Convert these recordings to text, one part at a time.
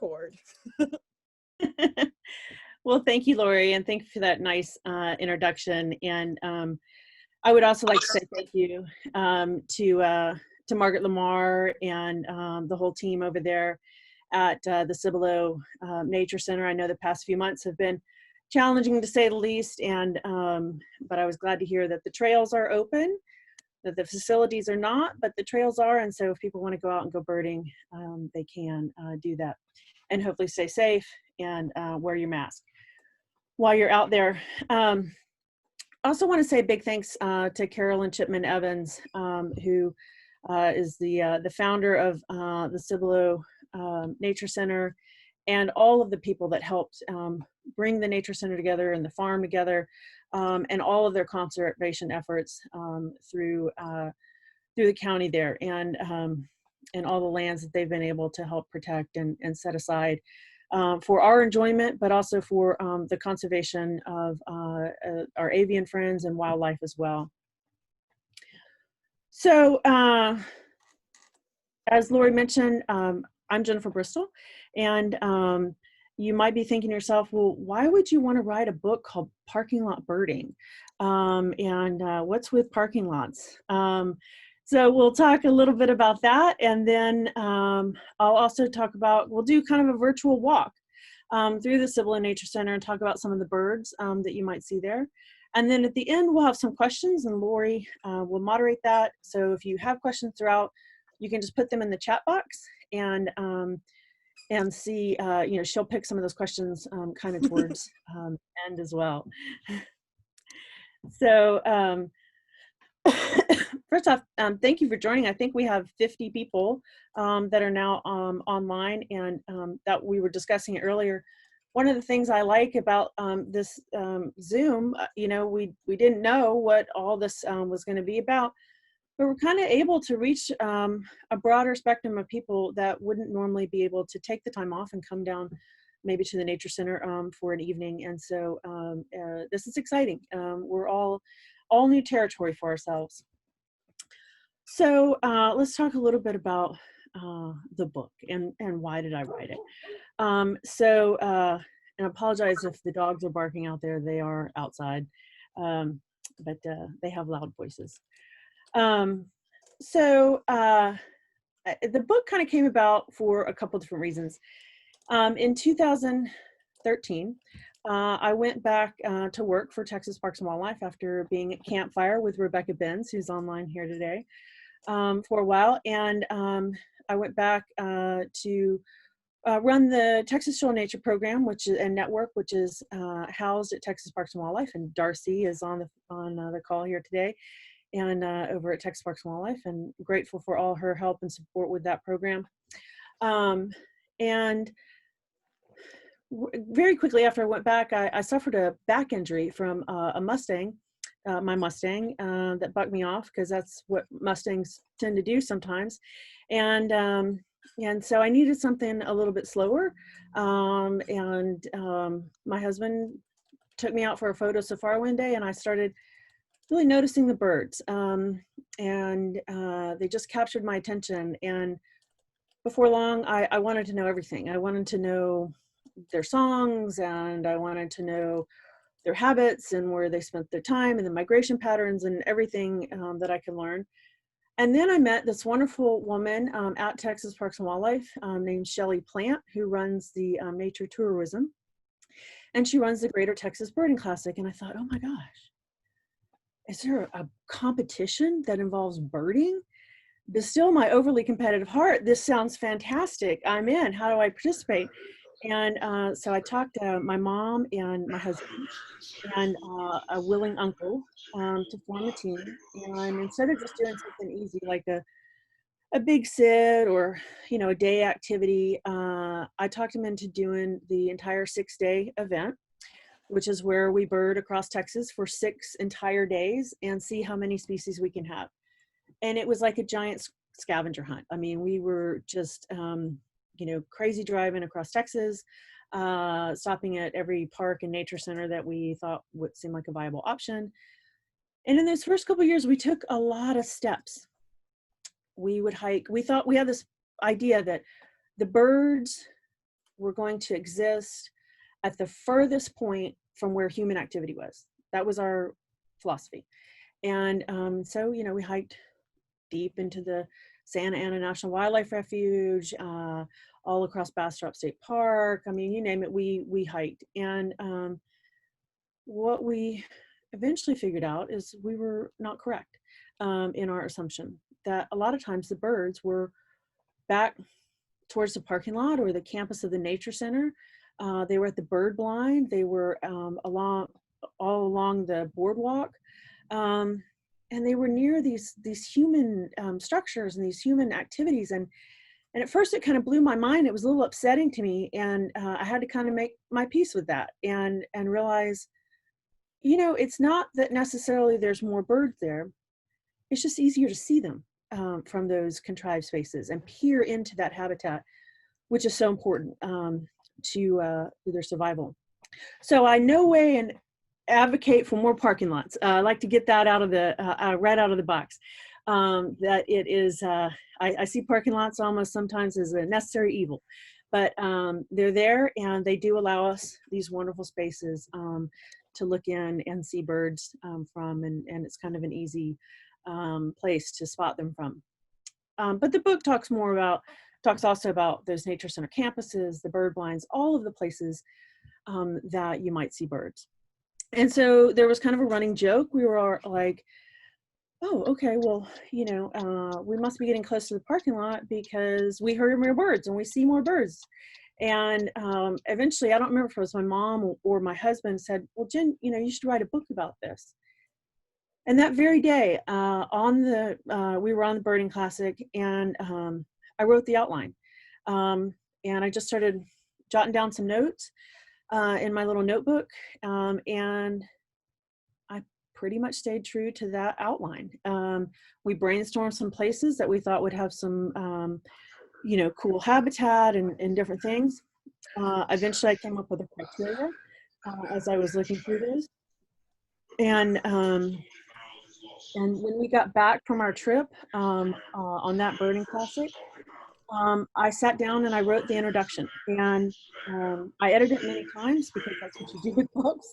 record. Well, thank you, Lori, and thank you for that nice introduction. And I would also like to say thank you to Margaret Lamar and the whole team over there at the Cibolo Nature Center. I know the past few months have been challenging to say the least, and but I was glad to hear that the trails are open, that the facilities are not, but the trails are, and so if people want to go out and go birding, they can do that. And hopefully stay safe and wear your mask while you're out there. I also want to say a big thanks to Carolyn Chipman Evans, who is the founder of the Cibolo Nature Center, and all of the people that helped bring the Nature Center together and the farm together, and all of their conservation efforts through the county there, and all the lands that they've been able to help protect and set aside for our enjoyment, but also for the conservation of our avian friends and wildlife as well. So as Lori mentioned, I'm Jennifer Bristol, and you might be thinking to yourself, well, why would you want to write a book called Parking Lot Birding? And what's with parking lots? So we'll talk a little bit about that, and then I'll also talk about, we'll do kind of a virtual walk through the Cibolo Nature Center and talk about some of the birds that you might see there. And then at the end, we'll have some questions, and Lori will moderate that. So if you have questions throughout, you can just put them in the chat box, and see, you know, she'll pick some of those questions kind of towards the end as well. So first off, thank you for joining. I think we have 50 people that are now online, and that we were discussing earlier. One of the things I like about this Zoom, you know, we didn't know what all this was going to be about, but we're kind of able to reach a broader spectrum of people that wouldn't normally be able to take the time off and come down maybe to the Nature Center for an evening. And so this is exciting. We're all new territory for ourselves. So let's talk a little bit about the book and why did I write it. And I apologize if the dogs are barking out there. They are outside, but they have loud voices. The book kind of came about for a couple different reasons. In 2013, I went back to work for Texas Parks and Wildlife after being at Camp Fire with Rebecca Benz, who's online here today, for a while. And I went back to run the Texas Shoal Nature Program, which is a network, which is housed at Texas Parks and Wildlife. And Darcy is on the call here today, and over at Texas Parks and Wildlife, and grateful for all her help and support with that program. And very quickly after I went back, I suffered a back injury from a Mustang, my Mustang, that bucked me off, because that's what Mustangs tend to do sometimes. And so I needed something a little bit slower. My husband took me out for a photo safari one day, and I started really noticing the birds. They just captured my attention. And before long, I wanted to know everything. I wanted to know their songs, and I wanted to know their habits and where they spent their time, and the migration patterns, and everything that I could learn. And then I met this wonderful woman at Texas Parks and Wildlife named Shelley Plant, who runs the nature tourism, and she runs the Greater Texas Birding Classic. And I thought, oh my gosh, is there a competition that involves birding? But still, my overly competitive heart, this sounds fantastic. I'm in. How do I participate? And so I talked to my mom and my husband and a willing uncle to form a team. And instead of just doing something easy like a big sit or, you know, a day activity, I talked him into doing the entire 6-day event, which is where we bird across Texas for 6 entire days and see how many species we can have. And it was like a giant scavenger hunt. I mean, we were just, you know, crazy driving across Texas, stopping at every park and nature center that we thought would seem like a viable option. And in those first couple of years, we took a lot of steps. We would hike. We thought we had this idea that the birds were going to exist at the furthest point from where human activity was. That was our philosophy. And so, you know, we hiked deep into the Santa Ana National Wildlife Refuge, all across Bastrop State Park. I mean, you name it, we hiked. And what we eventually figured out is we were not correct in our assumption that a lot of times the birds were back towards the parking lot or the campus of the nature center. They were at the bird blind. They were all along the boardwalk. And they were near these human structures and these human activities. And at first it kind of blew my mind. It was a little upsetting to me. And I had to kind of make my peace with that and realize, you know, it's not that necessarily there's more birds there. It's just easier to see them from those contrived spaces and peer into that habitat, which is so important to their survival. So I no way and advocate for more parking lots. I like to get that out of the right out of the box. That it is, I see parking lots almost sometimes as a necessary evil, but they're there and they do allow us these wonderful spaces to look in and see birds from, and it's kind of an easy place to spot them from. But the book talks also about those nature center campuses, the bird blinds, all of the places that you might see birds. And so there was kind of a running joke. We were like, oh, okay, well, you know, we must be getting close to the parking lot because we heard more birds and we see more birds. And eventually, I don't remember if it was my mom or my husband said, well, Jen, you know, you should write a book about this. And that very day, we were on the Birding Classic, and I wrote the outline. And I just started jotting down some notes in my little notebook, and I pretty much stayed true to that outline. We brainstormed some places that we thought would have some, you know, cool habitat and different things. Eventually, I came up with a criteria as I was looking through this, and when we got back from our trip on that Birding Classic, I sat down and I wrote the introduction, and I edited it many times because that's what you do with books.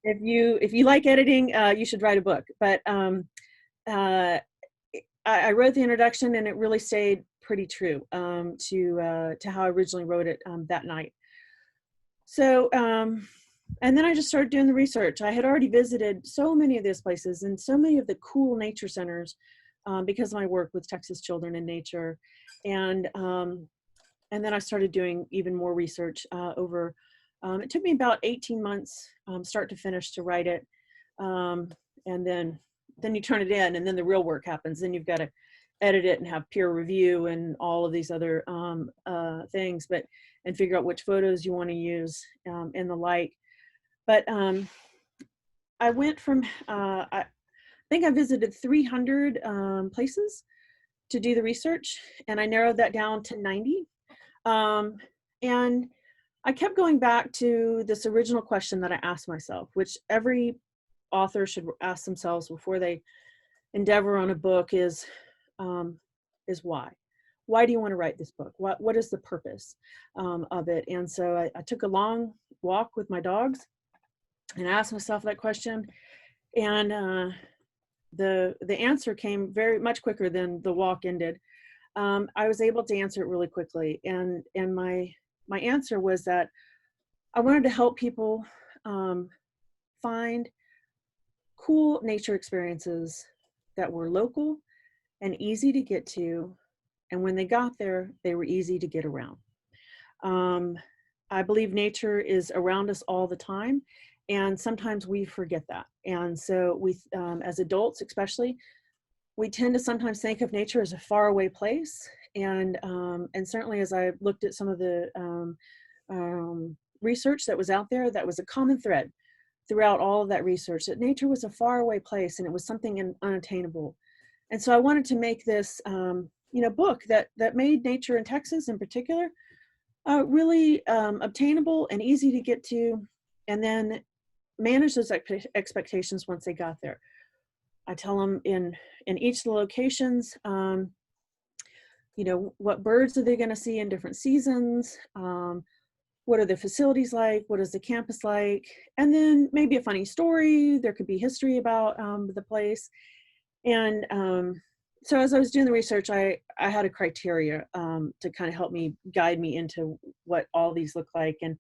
If you like editing, you should write a book. But I wrote the introduction, and it really stayed pretty true to how I originally wrote it that night. So, and then I just started doing the research. I had already visited so many of these places and so many of the cool nature centers because of my work with Texas Children in Nature. And then I started doing even more research over, it took me about 18 months, start to finish, to write it. And then you turn it in, and then the real work happens. Then you've got to edit it and have peer review and all of these other things, and figure out which photos you want to use and the like. But I went from, I think I visited 300 places to do the research, and I narrowed that down to 90. And I kept going back to this original question that I asked myself, which every author should ask themselves before they endeavor on a book, is why? Why do you want to write this book? What is the purpose of it? And so I took a long walk with my dogs and I asked myself that question. And the answer came very much quicker than the walk ended. I was able to answer it really quickly. And my answer was that I wanted to help people find cool nature experiences that were local and easy to get to. And when they got there, they were easy to get around. I believe nature is around us all the time, and sometimes we forget that. And so we, as adults especially, we tend to sometimes think of nature as a faraway place. And certainly as I looked at some of the research that was out there, that was a common thread throughout all of that research, that nature was a faraway place and it was something unattainable. And so I wanted to make this book that made nature in Texas in particular really obtainable and easy to get to, and then manage those expectations once they got there. I tell them in each of the locations, you know, what birds are they going to see in different seasons? What are the facilities like? What is the campus like? And then maybe a funny story. There could be history about the place. And so as I was doing the research, I had a criteria to kind of help me guide me into what all these look like. And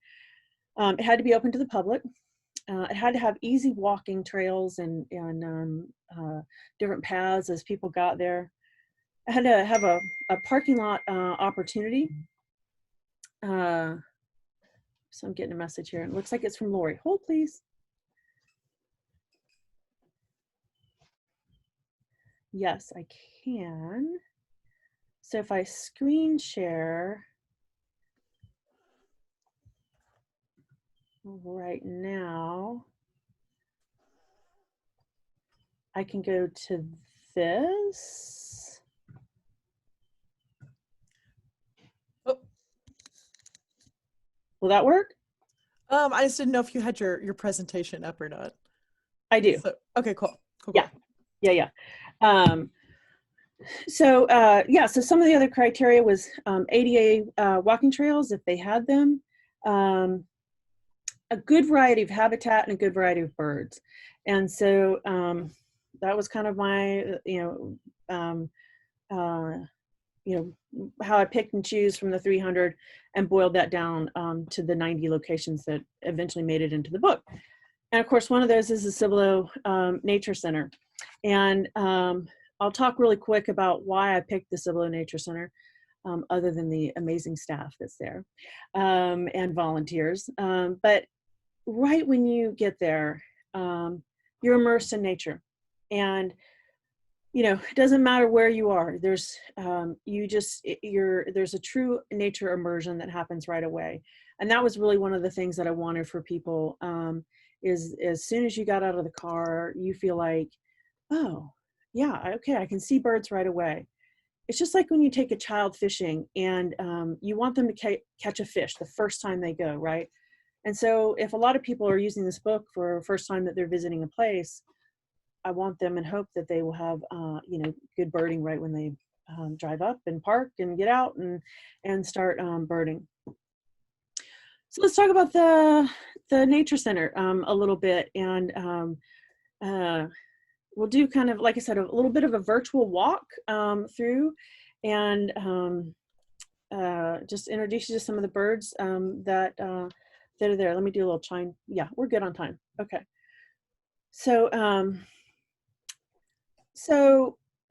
it had to be open to the public. It had to have easy walking trails and different paths as people got there. I had to have a parking lot opportunity. So I'm getting a message here. It looks like it's from Lori. Hold, please. Yes, I can. So if I screen share right now, I can go to this. Oh. Will that work? I just didn't know if you had your presentation up or not. I do. So, okay, cool. Yeah. So some of the other criteria was ADA walking trails, if they had them, a good variety of habitat and a good variety of birds. And so that was kind of my, how I picked and choose from the 300 and boiled that down to the 90 locations that eventually made it into the book. And of course, one of those is the Cibolo Nature Center. And I'll talk really quick about why I picked the Cibolo Nature Center, other than the amazing staff that's there and volunteers. But right when you get there, you're immersed in nature. And you know, it doesn't matter where you are. There's there's a true nature immersion that happens right away. And that was really one of the things that I wanted for people, is as soon as you got out of the car, you feel like, oh, yeah, okay, I can see birds right away. It's just like when you take a child fishing and you want them to catch a fish the first time they go, right? And so if a lot of people are using this book for the first time that they're visiting a place, I want them and hope that they will have, good birding right when they drive up and park and get out and start birding. So let's talk about the Nature Center a little bit. And we'll do kind of, like I said, a little bit of a virtual walk through and just introduce you to some of the birds that are there. Let me do a little chime. Yeah, we're good on time. Okay. So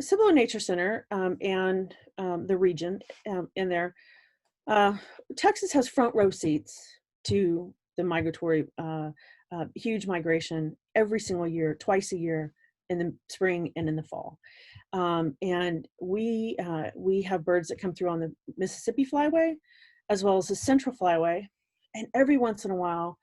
Cibolo Nature Center and the region in there, Texas has front row seats to the migratory, huge migration every single year, twice a year, in the spring and in the fall. And we have birds that come through on the Mississippi Flyway, as well as the Central Flyway. And every once in a while,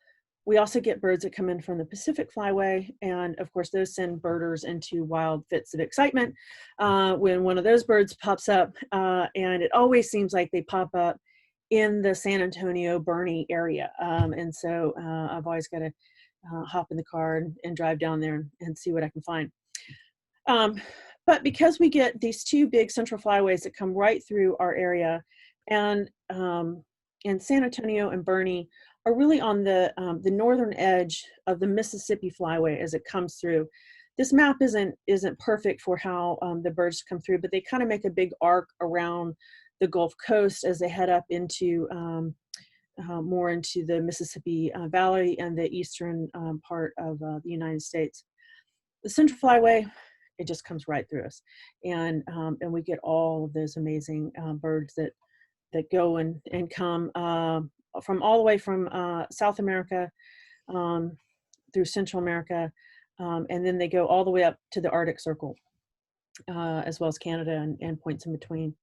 we also get birds that come in from the Pacific Flyway. And of course, those send birders into wild fits of excitement when one of those birds pops up. And it always seems like they pop up in the San Antonio, Boerne area. And so I've always got to hop in the car and drive down there and see what I can find. But because we get these two big central flyways that come right through our area, and San Antonio and Boerne are really on the northern edge of the Mississippi Flyway as it comes through. This map isn't perfect for how the birds come through, but they kind of make a big arc around the Gulf Coast as they head up into more into the Mississippi Valley and the eastern part of the United States. The Central Flyway, it just comes right through us, and we get all of those amazing birds that go and come from all the way from South America through Central America, and then they go all the way up to the Arctic Circle, as well as Canada and points in between.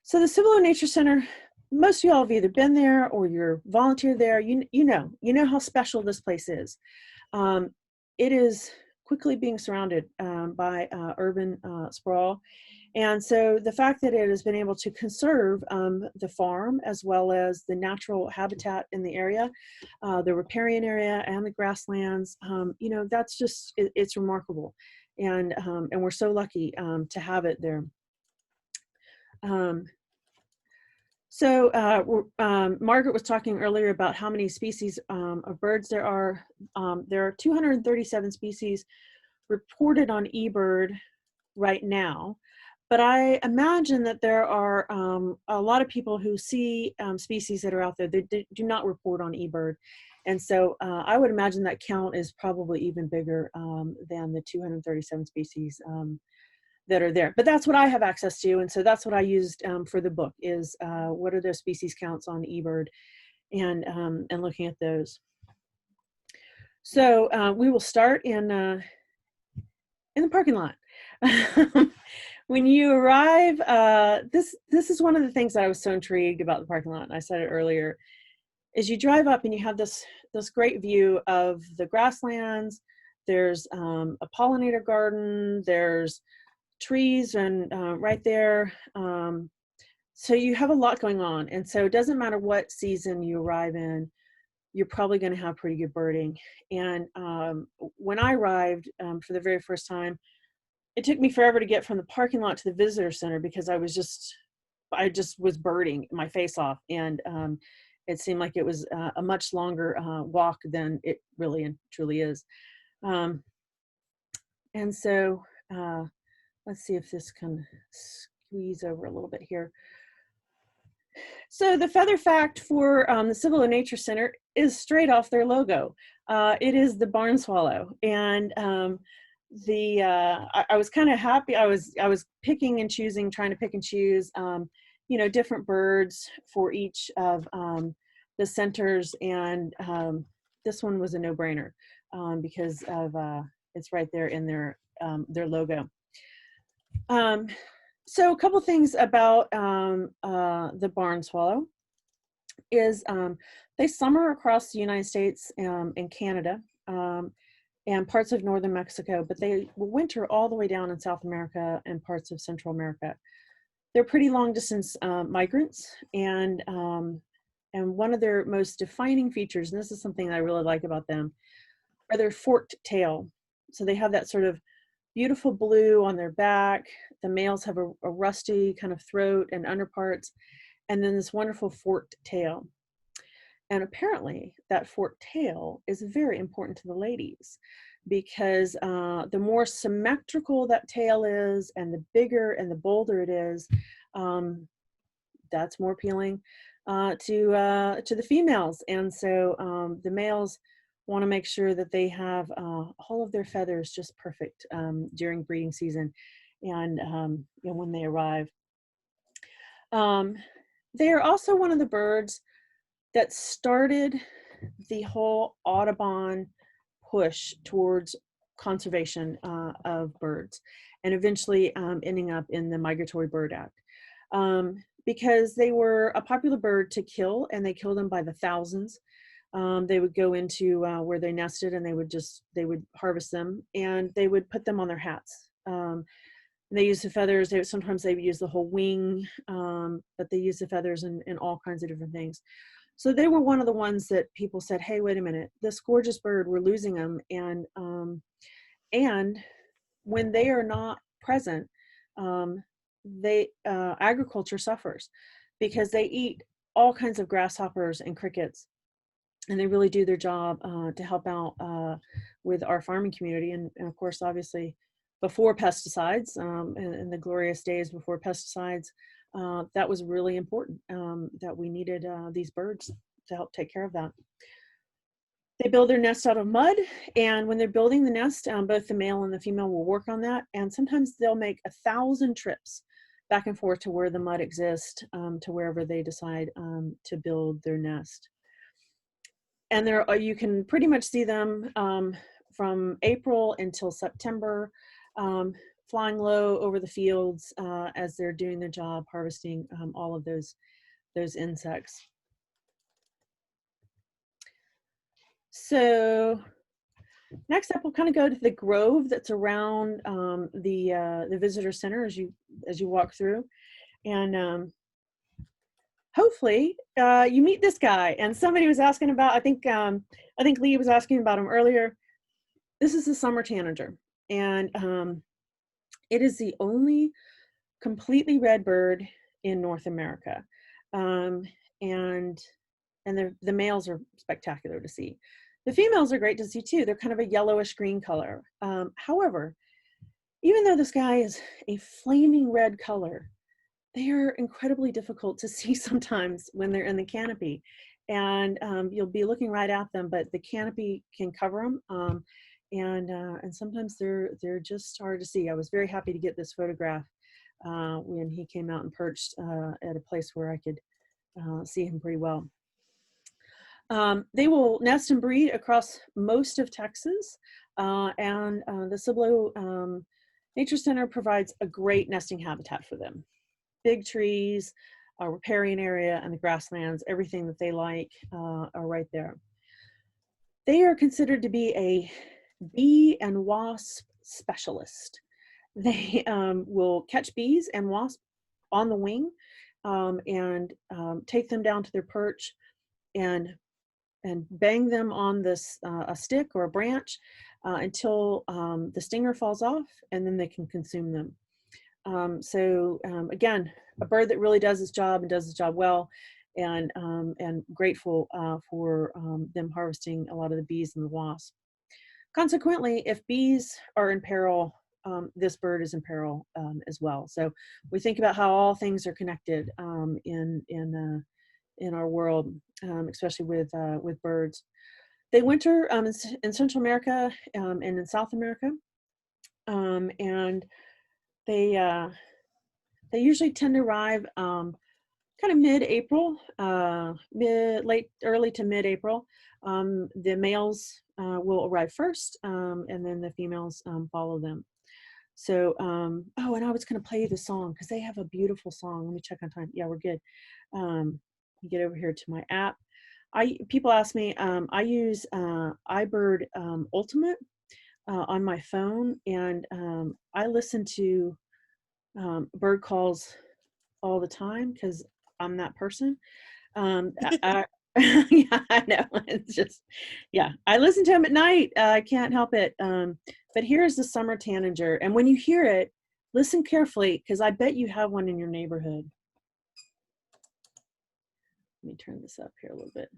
So the Cibolo Nature Center, most of y'all have either been there or you're volunteered there. You know how special this place is. It is quickly being surrounded by urban sprawl. And so the fact that it has been able to conserve the farm as well as the natural habitat in the area, the riparian area and the grasslands, that's just, it's remarkable. And we're so lucky to have it there. Um, Margaret was talking earlier about how many species of birds there are. There are 237 species reported on eBird right now, but I imagine that there are a lot of people who see species that are out there that do not report on eBird. And so I would imagine that count is probably even bigger than the 237 species that are there. But that's what I have access to, and so that's what I used for the book, is what are those species counts on eBird, and looking at those. So we will start in the parking lot. When you arrive, this is one of the things that I was so intrigued about the parking lot, and I said it earlier, is you drive up and you have this great view of the grasslands. There's a pollinator garden, there's trees, and right there. So you have a lot going on, and so it doesn't matter what season you arrive in, you're probably going to have pretty good birding. And when I arrived for the very first time, it took me forever to get from the parking lot to the visitor center, because I just was birding my face off, and it seemed like it was a much longer walk than it really and truly is. And so let's see if this can squeeze over a little bit here. So the feather fact for the Civil and Nature Center is straight off their logo. It is the barn swallow, and I was kind of happy. I was picking and choosing, trying to pick and choose, different birds for each of the centers, and this one was a no-brainer because of it's right there in their logo. So a couple things about the barn swallow is they summer across the United States and Canada and parts of northern Mexico, but they winter all the way down in South America and parts of Central America. They're pretty long distance migrants, and one of their most defining features, and this is something I really like about them, are their forked tail. So they have that sort of beautiful blue on their back. The males have a rusty kind of throat and underparts, and then this wonderful forked tail. And apparently that forked tail is very important to the ladies, because the more symmetrical that tail is, and the bigger and the bolder it is, that's more appealing to the females. And so the males want to make sure that they have all of their feathers just perfect during breeding season, and when they arrive. They are also one of the birds that started the whole Audubon push towards conservation of birds, and eventually ending up in the Migratory Bird Act, because they were a popular bird to kill, and they killed them by the thousands. They would go into where they nested, and they would harvest them, and they would put them on their hats. They use the feathers. Sometimes they would use the whole wing, but they use the feathers in all kinds of different things. So they were one of the ones that people said, hey, wait a minute, this gorgeous bird, we're losing them. And when they are not present, agriculture suffers, because they eat all kinds of grasshoppers and crickets, and they really do their job to help out with our farming community. And of course, obviously, before pesticides, in the glorious days before pesticides, that was really important, that we needed these birds to help take care of that. They build their nest out of mud, and when they're building the nest, both the male and the female will work on that, and sometimes they'll make 1,000 trips back and forth to where the mud exists, to wherever they decide to build their nest. And you can pretty much see them from April until September, flying low over the fields as they're doing their job, harvesting all of those insects. So next up, we'll kind of go to the grove that's around the visitor center as you walk through, and hopefully you meet this guy. And somebody was asking about, I think Lee was asking about him earlier. This is the summer tanager, and it is the only completely red bird in North America. And the males are spectacular to see. The females are great to see too. They're kind of a yellowish green color. However, even though the sky is a flaming red color, they are incredibly difficult to see sometimes when they're in the canopy. And you'll be looking right at them, but the canopy can cover them. And sometimes they're just hard to see. I was very happy to get this photograph when he came out and perched at a place where I could see him pretty well. They will nest and breed across most of Texas, and the Cibolo Nature Center provides a great nesting habitat for them. Big trees, a riparian area, and the grasslands, everything that they like are right there. They are considered to be a bee and wasp specialist. They will catch bees and wasps on the wing and take them down to their perch and bang them on this a stick or a branch until the stinger falls off, and then they can consume them. Again, a bird that really does its job and does its job well, and grateful for them harvesting a lot of the bees and the wasps. Consequently, if bees are in peril, this bird is in peril as well. So we think about how all things are connected in our world, especially with birds. They winter in Central America and in South America, and they usually tend to arrive kind of mid-April, early to mid-April. The males will arrive first, and then the females follow them. So, oh, and I was going to play you the song because they have a beautiful song. Let me check on time. Yeah, we're good. Get over here to my app. People ask me, I use iBird Ultimate on my phone, and I listen to bird calls all the time because I'm that person. Yeah, I know. It's just, yeah, I listen to them at night. I can't help it. But here's the summer tanager. And when you hear it, listen carefully because I bet you have one in your neighborhood. Let me turn this up here a little bit.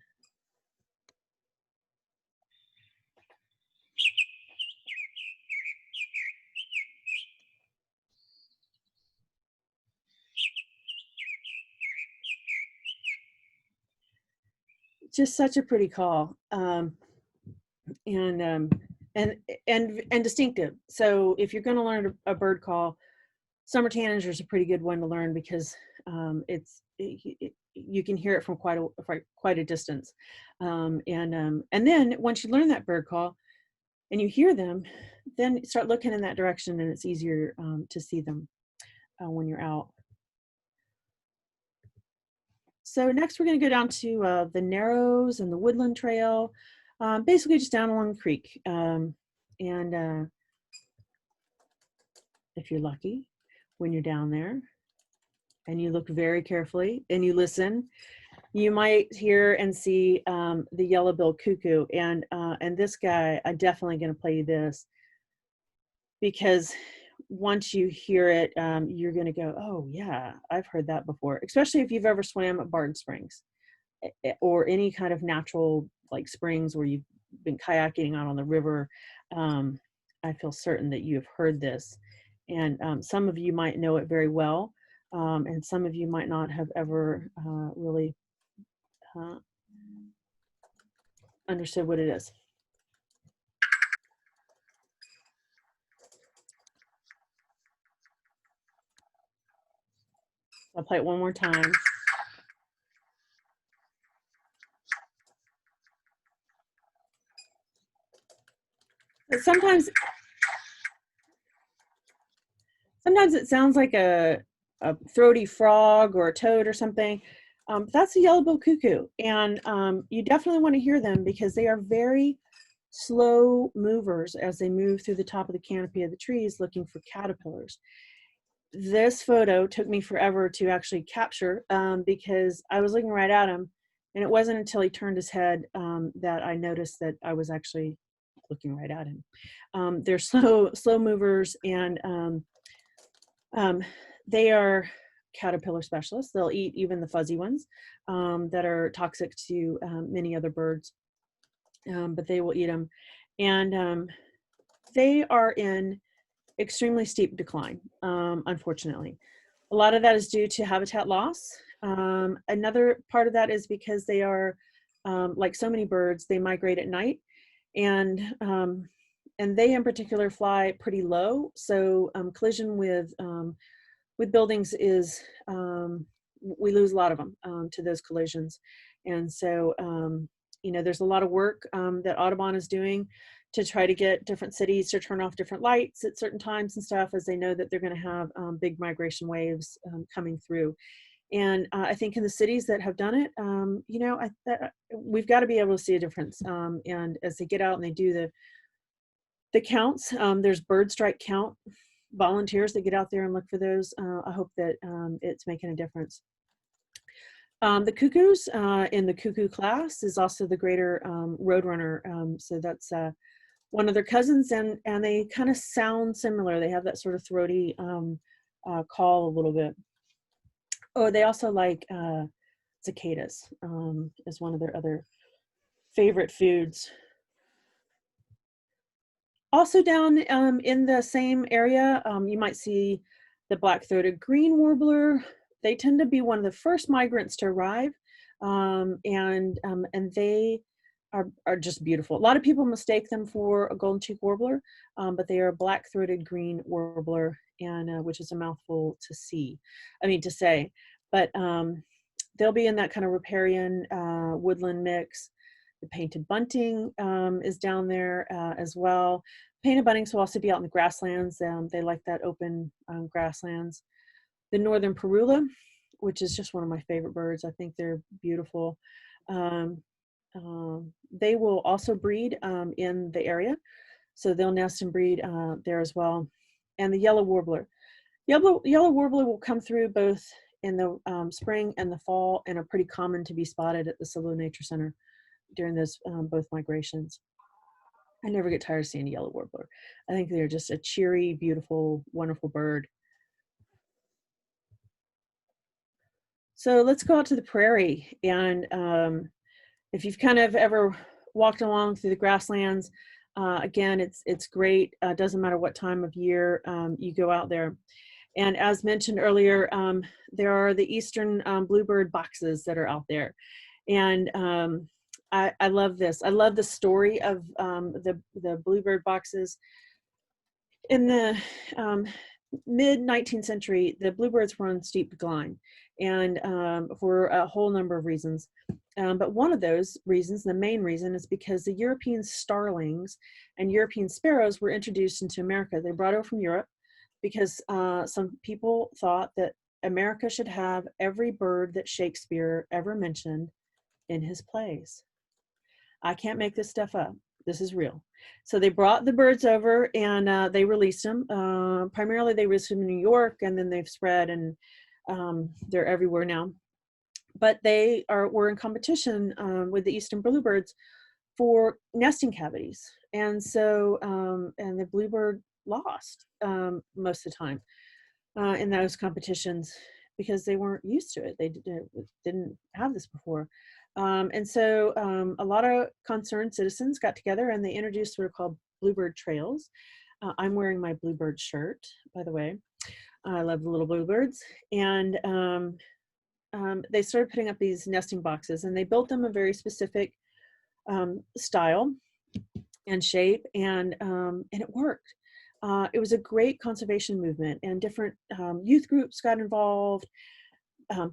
Just such a pretty call, and distinctive. So if you're going to learn a bird call, summer tanager is a pretty good one to learn because you can hear it from quite a distance. And then once you learn that bird call and you hear them, then start looking in that direction, and it's easier to see them when you're out. So next we're going to go down to the Narrows and the Woodland Trail, basically just down along the creek. And if you're lucky, when you're down there and you look very carefully and you listen, you might hear and see the yellow-billed cuckoo. And this guy, I'm definitely going to play you this because once you hear it, you're going to go, oh yeah, I've heard that before, especially if you've ever swam at Barton Springs or any kind of natural like springs where you've been kayaking out on the river. I feel certain that you have heard this, and some of you might know it very well, and some of you might not have ever really understood what it is. I'll play it one more time. But sometimes it sounds like a throaty frog or a toad or something. That's a yellow-billed cuckoo, and you definitely want to hear them because they are very slow movers as they move through the top of the canopy of the trees looking for caterpillars. This photo took me forever to actually capture because I was looking right at him, and it wasn't until he turned his head that I noticed that I was actually looking right at him. They're slow movers, and they are caterpillar specialists. They'll eat even the fuzzy ones that are toxic to many other birds, but they will eat them. And they are in extremely steep decline, unfortunately. A lot of that is due to habitat loss. Another part of that is because they are, like so many birds, they migrate at night, and they in particular fly pretty low. So collision with buildings is, we lose a lot of them to those collisions. And so, there's a lot of work that Audubon is doing to try to get different cities to turn off different lights at certain times and stuff, as they know that they're going to have big migration waves coming through. And I think in the cities that have done it, we've got to be able to see a difference. And as they get out and they do the counts, there's bird strike count volunteers that get out there and look for those. I hope that it's making a difference. The cuckoos in the cuckoo class is also the greater roadrunner. So that's one of their cousins, and they kind of sound similar. They have that sort of throaty call a little bit. Oh, they also like cicadas as one of their other favorite foods. Also down in the same area, you might see the black-throated green warbler. They tend to be one of the first migrants to arrive, and they are just beautiful. A lot of people mistake them for a golden cheek warbler, but they are a black-throated green warbler, and which is a mouthful to say. But they'll be in that kind of riparian woodland mix. The painted bunting is down there as well. Painted buntings will also be out in the grasslands. They like that open grasslands. The northern parula, which is just one of my favorite birds. I think they're beautiful. They will also breed in the area. So they'll nest and breed there as well. And the yellow warbler. Yellow warbler will come through both in the spring and the fall, and are pretty common to be spotted at the Cibolo Nature Center during those both migrations. I never get tired of seeing a yellow warbler. I think they're just a cheery, beautiful, wonderful bird. So let's go out to the prairie. And if you've kind of ever walked along through the grasslands, again, it's great. Doesn't matter what time of year you go out there. And as mentioned earlier, there are the eastern bluebird boxes that are out there. And I love this. I love the story of the bluebird boxes. In the mid-19th century, the bluebirds were on steep decline, and for a whole number of reasons. But one of those reasons, the main reason, is because the European starlings and European sparrows were introduced into America. They brought over from Europe because some people thought that America should have every bird that Shakespeare ever mentioned in his plays. I can't make this stuff up. This is real. So they brought the birds over, and they released them. Primarily they released them in New York, and then they've spread, and they're everywhere now. But they were in competition with the eastern bluebirds for nesting cavities. And so, and the bluebird lost most of the time in those competitions because they weren't used to it. They didn't have this before. And so a lot of concerned citizens got together, and they introduced what are called bluebird trails. I'm wearing my bluebird shirt, by the way. I love the little bluebirds. And they started putting up these nesting boxes, and they built them a very specific style and shape, and it worked. It was a great conservation movement, and different youth groups got involved.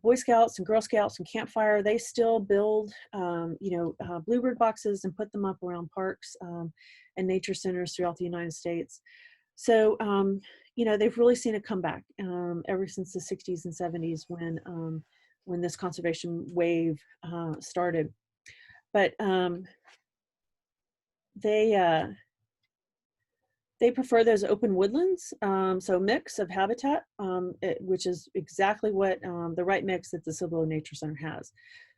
Boy Scouts and Girl Scouts and Campfire, they still build, bluebird boxes and put them up around parks and nature centers throughout the United States. So, they've really seen a comeback ever since the 60s and 70s when this conservation wave started. But they prefer those open woodlands, so mix of habitat, which is exactly what the right mix that the Cibolo Nature Center has.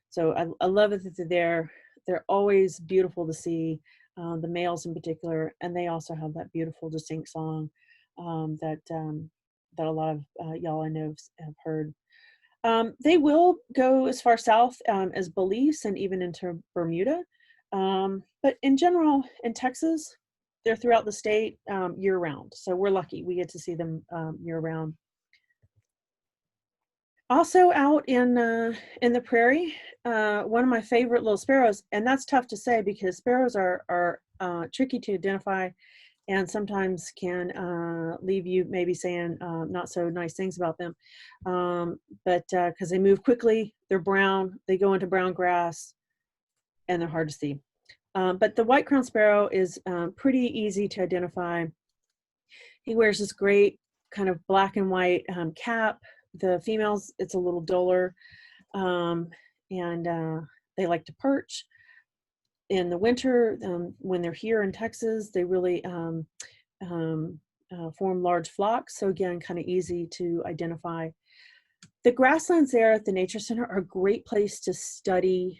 So I love it that they're there. They're always beautiful to see, the males in particular, and they also have that beautiful, distinct song that a lot of y'all I know have heard. They will go as far south as Belize and even into Bermuda. But in general, in Texas, they're throughout the state year round. So we're lucky. We get to see them year round. Also out in the prairie, one of my favorite little sparrows, and that's tough to say because sparrows are tricky to identify and sometimes can leave you maybe saying not so nice things about them. But because they move quickly, they're brown, they go into brown grass, and they're hard to see. But the white-crowned sparrow is pretty easy to identify. He wears this great kind of black and white cap. The females, it's a little duller, and they like to perch. In the winter, when they're here in Texas, they really form large flocks. So again, kind of easy to identify. The grasslands there at the Nature Center are a great place to study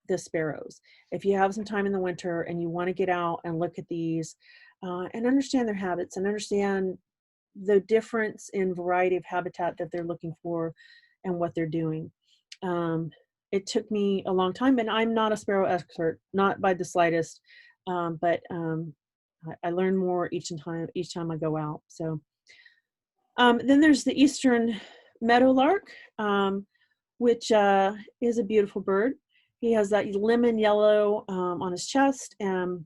the sparrows. If you have some time in the winter and you want to get out and look at these and understand their habits and understand the difference in variety of habitat that they're looking for and what they're doing. It took me a long time, and I'm not a sparrow expert, not by the slightest, but I learn more each time I go out. So then there's the eastern meadowlark, which is a beautiful bird. He has that lemon yellow on his chest, and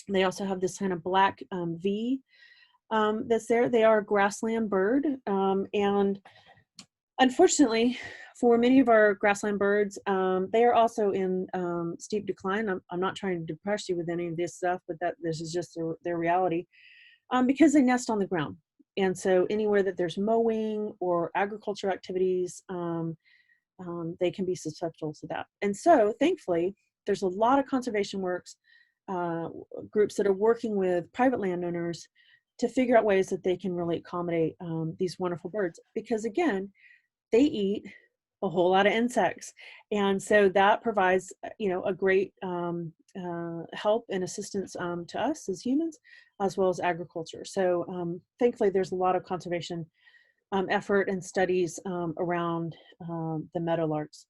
they also have this kind of black V that's there. They are a grassland bird, and unfortunately, for many of our grassland birds, they are also in steep decline. I'm not trying to depress you with any of this stuff, but this is just their reality, because they nest on the ground. And so anywhere that there's mowing or agriculture activities, they can be susceptible to that. And so thankfully, there's a lot of conservation groups that are working with private landowners to figure out ways that they can really accommodate these wonderful birds. Because again, they eat a whole lot of insects. And so that provides, a great help and assistance to us as humans, as well as agriculture. So thankfully, there's a lot of conservation effort and studies around the meadowlarks.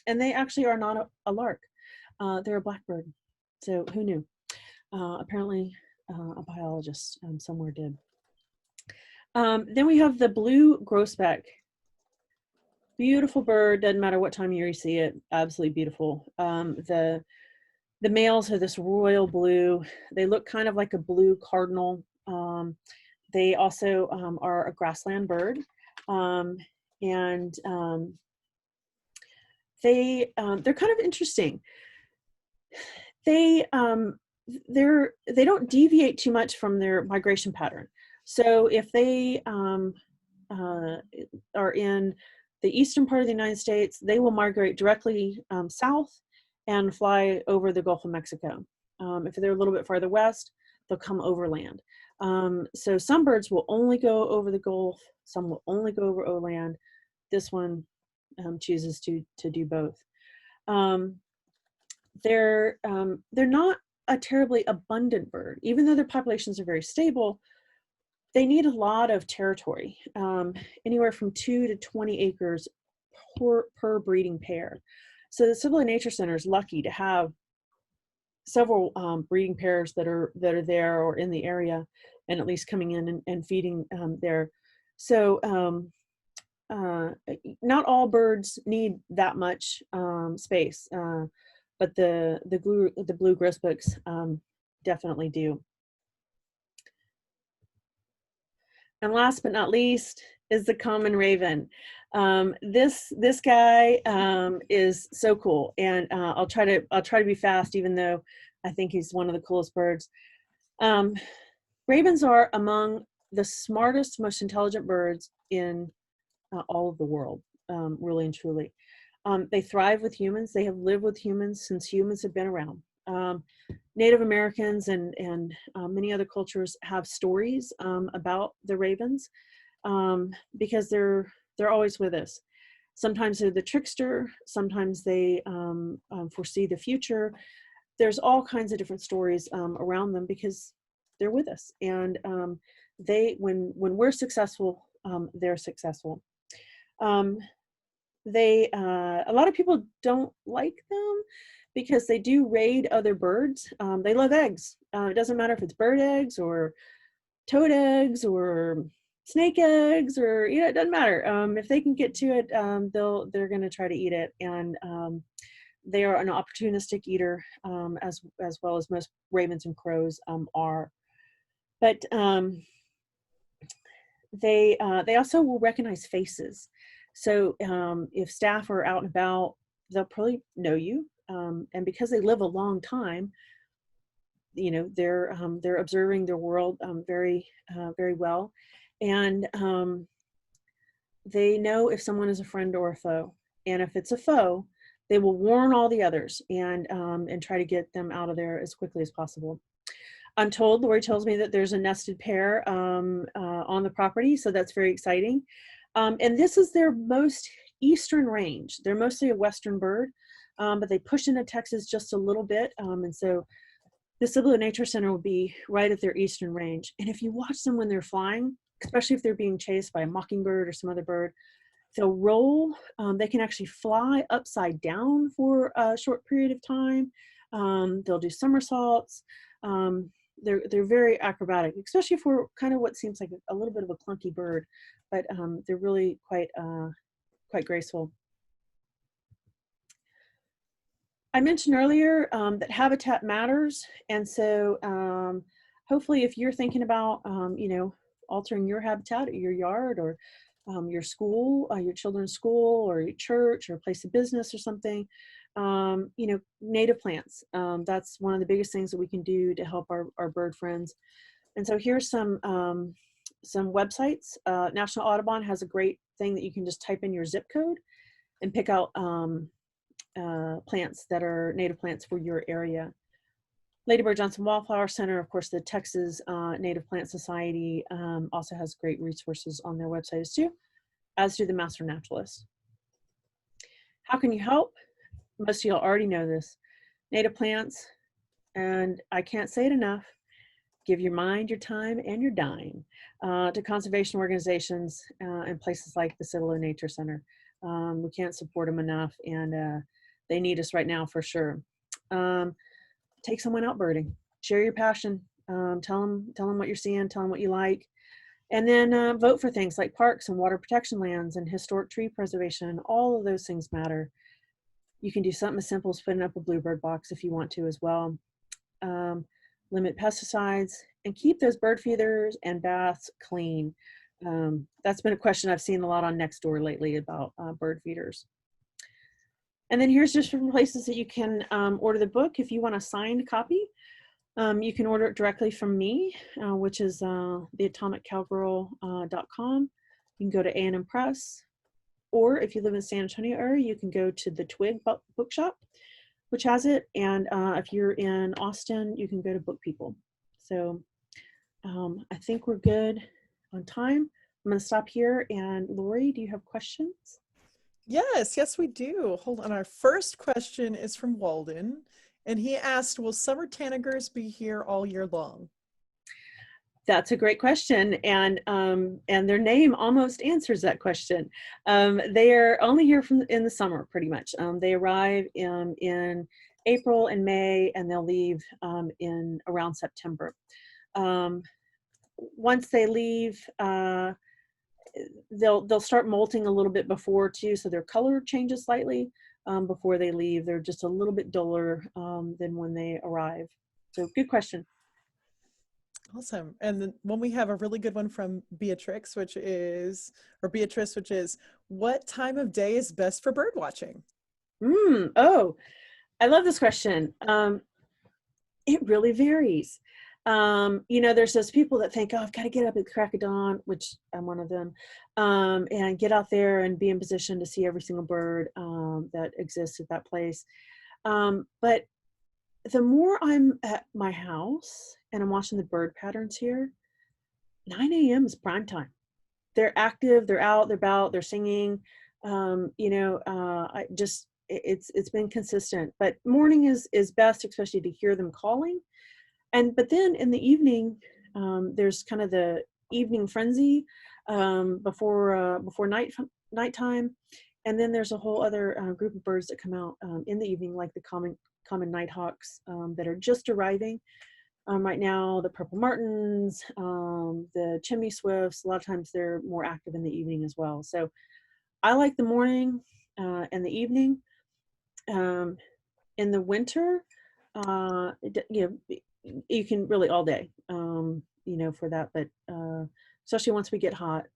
And they actually are not a lark. They're a blackbird. So who knew? Apparently a biologist somewhere did. Then we have the blue grosbeck. Beautiful bird, doesn't matter what time of year you see it, absolutely beautiful. The males are this royal blue. They look kind of like a blue cardinal. They also are a grassland bird, and they're kind of interesting. They don't deviate too much from their migration pattern. So if they are in the eastern part of the United States, they will migrate directly south and fly over the Gulf of Mexico. If they're a little bit farther west, they'll come overland. So some birds will only go over the Gulf, some will only go over overland. This one chooses to do both. They're not a terribly abundant bird, even though their populations are very stable. They need a lot of territory, anywhere from 2 to 20 acres per breeding pair. So the Sibylla Nature Center is lucky to have several breeding pairs that are there or in the area, and at least coming in and feeding there. So not all birds need that much space, but the blue grosbecks definitely do. And last but not least is the common raven. This guy is so cool, and I'll try to be fast, even though I think he's one of the coolest birds. Ravens are among the smartest, most intelligent birds in all of the world, really and truly. They thrive with humans. They have lived with humans since humans have been around. Native Americans and many other cultures have stories about the ravens because they're always with us. Sometimes they're the trickster. Sometimes they foresee the future. There's all kinds of different stories around them because they're with us. And when we're successful, they're successful. A lot of people don't like them because they do raid other birds. They love eggs. It doesn't matter if it's bird eggs or toad eggs or snake eggs, or it doesn't matter. If they can get to it, they're going to try to eat it, and they are an opportunistic eater, as well as most ravens and crows are. But they also will recognize faces. So if staff are out and about, they'll probably know you, and because they live a long time, they're observing their world very very well, and they know if someone is a friend or a foe. And if it's a foe, they will warn all the others and try to get them out of there as quickly as possible. I'm told, Lori tells me that there's a nested pair on the property, so that's very exciting. And this is their most eastern range. They're mostly a western bird, but they push into Texas just a little bit, and so the Cibolo Nature Center will be right at their eastern range. And if you watch them when they're flying, especially if they're being chased by a mockingbird or some other bird, they'll roll. They can actually fly upside down for a short period of time. They'll do somersaults. They're very acrobatic, especially for kind of what seems like a little bit of a clunky bird, but they're really quite graceful. I mentioned earlier that habitat matters, and so hopefully if you're thinking about altering your habitat at your yard, or your school, your children's school, or your church, or place of business or something, native plants. That's one of the biggest things that we can do to help our bird friends. And so here's some websites. National Audubon has a great thing that you can just type in your zip code and pick out plants that are native plants for your area. Lady Bird Johnson Wildflower Center, of course, the Texas Native Plant Society also has great resources on their websites too, as do the Master Naturalists. How can you help? Most of y'all already know this. Native plants, and I can't say it enough, give your mind, your time, and your dime to conservation organizations and places like the Cibolo Nature Center. We can't support them enough, and they need us right now for sure. Take someone out birding. Share your passion. Tell them what you're seeing. Tell them what you like. And then vote for things like parks and water protection lands and historic tree preservation. All of those things matter. You can do something as simple as putting up a bluebird box if you want to as well. Limit pesticides and keep those bird feeders and baths clean. That's been a question I've seen a lot on Nextdoor lately about bird feeders. And then here's just some places that you can order the book. If you want a signed copy, you can order it directly from me, which is theatomiccowgirl.com. You can go to A&M Press, or if you live in San Antonio area, you can go to the Twig Bookshop, which has it. And if you're in Austin, you can go to Book People. So I think we're good on time. I'm going to stop here. And Lori, do you have questions? Yes, we do. Hold on. Our first question is from Walden, and he asked, will summer tanagers be here all year long? That's a great question, and their name almost answers that question. They are only here in the summer, pretty much. They arrive in April and May, and they'll leave in around September. Once they leave, they'll start molting a little bit before too, so their color changes slightly before they leave. They're just a little bit duller than when they arrive. So good question. Awesome. And then when we have a really good one from Beatrice, which is, what time of day is best for bird watching? Oh, I love this question. It really varies. There's those people that think, oh, I've got to get up at the crack of dawn, which I'm one of them, and get out there and be in position to see every single bird that exists at that place. But the more I'm at my house and I'm watching the bird patterns here, 9 a.m. is prime time. They're active, they're out, they're about, they're singing. It's been consistent, but morning is best, especially to hear them calling. But then in the evening, there's kind of the evening frenzy before nighttime, And then there's a whole other group of birds that come out in the evening, like the common nighthawks that are just arriving. Right now, the purple martins, the chimney swifts, a lot of times they're more active in the evening as well. So I like the morning and the evening. In the winter, you can really all day, for that. But especially once we get hot,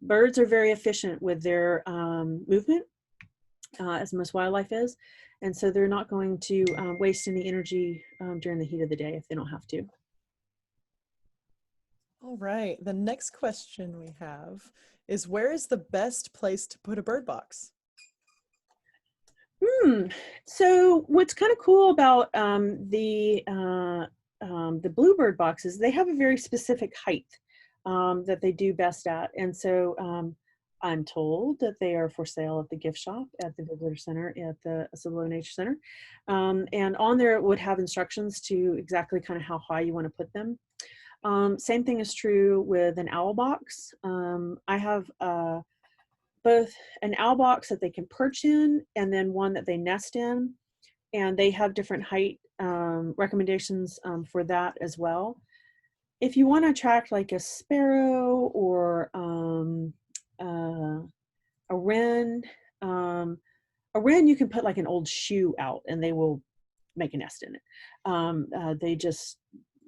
birds are very efficient with their movement, as most wildlife is. And so they're not going to waste any energy during the heat of the day if they don't have to. All right. The next question we have is, where is the best place to put a bird box? So what's kind of cool about the bluebird boxes, they have a very specific height that they do best at. And so I'm told that they are for sale at the gift shop, at the visitor center, at the Civil Nature Center. And on there it would have instructions to exactly kind of how high you want to put them. Same thing is true with an owl box. I have both an owl box that they can perch in and then one that they nest in. And they have different height recommendations for that as well. If you want to attract like a sparrow or a wren, you can put like an old shoe out and they will make a nest in it.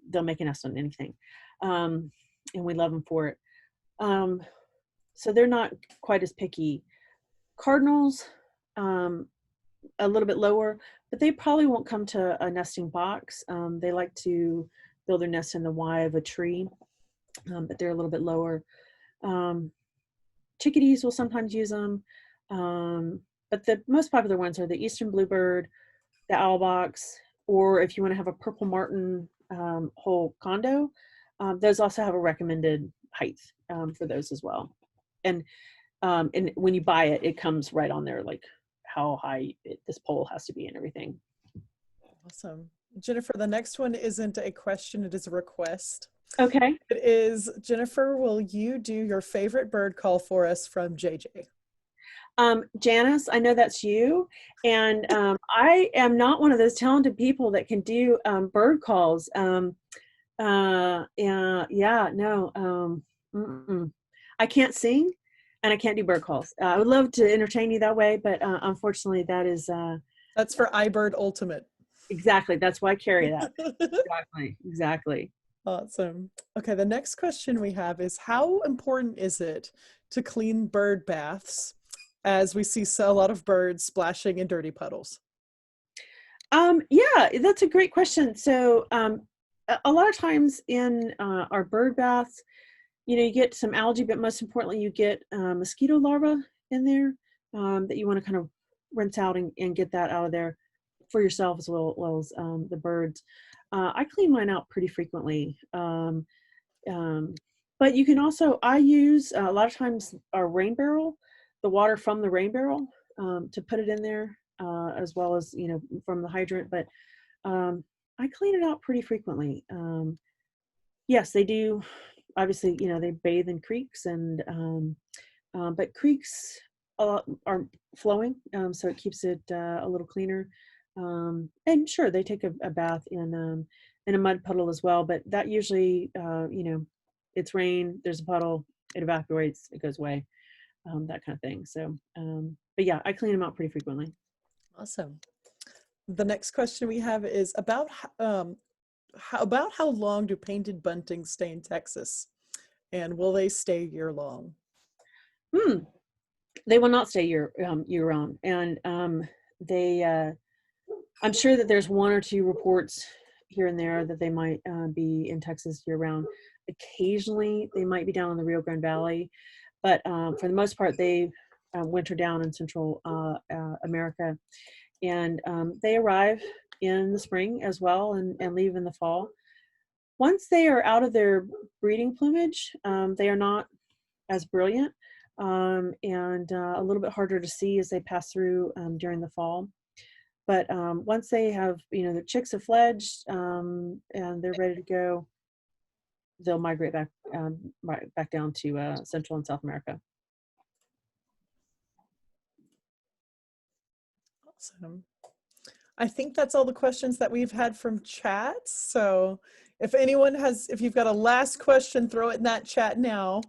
They'll make a nest on anything. And we love them for it. So they're not quite as picky. Cardinals, a little bit lower, but they probably won't come to a nesting box. They like to build their nest in the Y of a tree, but they're a little bit lower. Chickadees will sometimes use them, but the most popular ones are the eastern bluebird, the owl box, or if you want to have a purple martin whole condo, those also have a recommended height for those as well. And when you buy it, it comes right on there, like how high this pole has to be and everything. Awesome. Jennifer, the next one isn't a question, it is a request. Okay. It is, Jennifer, will you do your favorite bird call for us from JJ? Janice, I know that's you. And I am not one of those talented people that can do bird calls. I can't sing and I can't do bird calls. I would love to entertain you that way, but unfortunately that is... That's for iBird Ultimate. Exactly. That's why I carry that. Exactly. Awesome. Okay, the next question we have is, how important is it to clean bird baths, as we see a lot of birds splashing in dirty puddles? Yeah, that's a great question. So a lot of times in our bird baths, you get some algae, but most importantly, you get mosquito larvae in there that you want to kind of rinse out and get that out of there for yourself as well as the birds. I clean mine out pretty frequently. But you can also, I use a lot of times our rain barrel, the water from the rain barrel to put it in there as well as, from the hydrant. But I clean it out pretty frequently. Yes, they do. Obviously, they bathe in creeks but creeks are flowing, so it keeps it a little cleaner. And sure, they take a bath in a mud puddle as well, but that usually, it's rain, there's a puddle, it evaporates, it goes away, that kind of thing. So, but yeah, I clean them out pretty frequently. Awesome. The next question we have is about how long do painted buntings stay in Texas, and will they stay year long? They will not stay year round, and I'm sure that there's one or two reports here and there that they might be in Texas year round. Occasionally, they might be down in the Rio Grande Valley, but for the most part, they winter down in Central America, and they arrive in the spring as well and leave in the fall. Once they are out of their breeding plumage, they are not as brilliant and a little bit harder to see as they pass through during the fall. But once they have, the chicks have fledged and they're ready to go, they'll migrate back down to Central and South America. So I think that's all the questions that we've had from chat. So if anyone has, if you've got a last question, throw it in that chat now.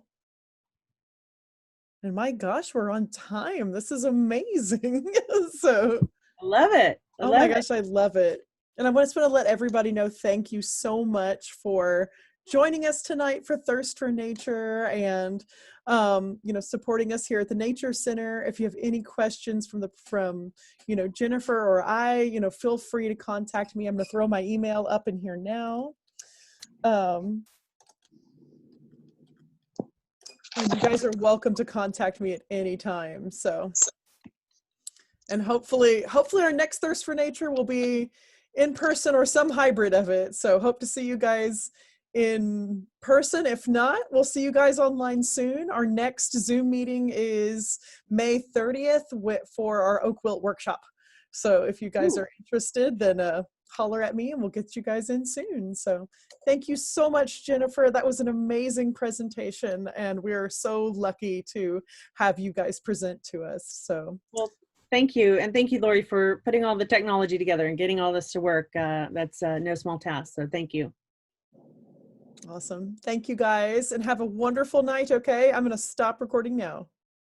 And my gosh, we're on time. This is amazing. So, I love it. I oh my love it. gosh, I love it. And I just want to let everybody know, thank you so much for joining us tonight for Thirst for Nature and supporting us here at the Nature Center. If you have any questions from Jennifer or I, feel free to contact me. I'm going to throw my email up in here now. And you guys are welcome to contact me at any time. So, and hopefully our next Thirst for Nature will be in person or some hybrid of it. So hope to see you guys in person. If not, we'll see you guys online soon. Our next Zoom meeting is May 30th for our oak wilt workshop. So if you guys are interested, then holler at me and we'll get you guys in soon. So thank you so much, Jennifer. That was an amazing presentation, and we're so lucky to have you guys present to us. So, well, thank you. And thank you, Lori, for putting all the technology together and getting all this to work. That's no small task. So thank you. Awesome. Thank you guys, and have a wonderful night. Okay, I'm going to stop recording now.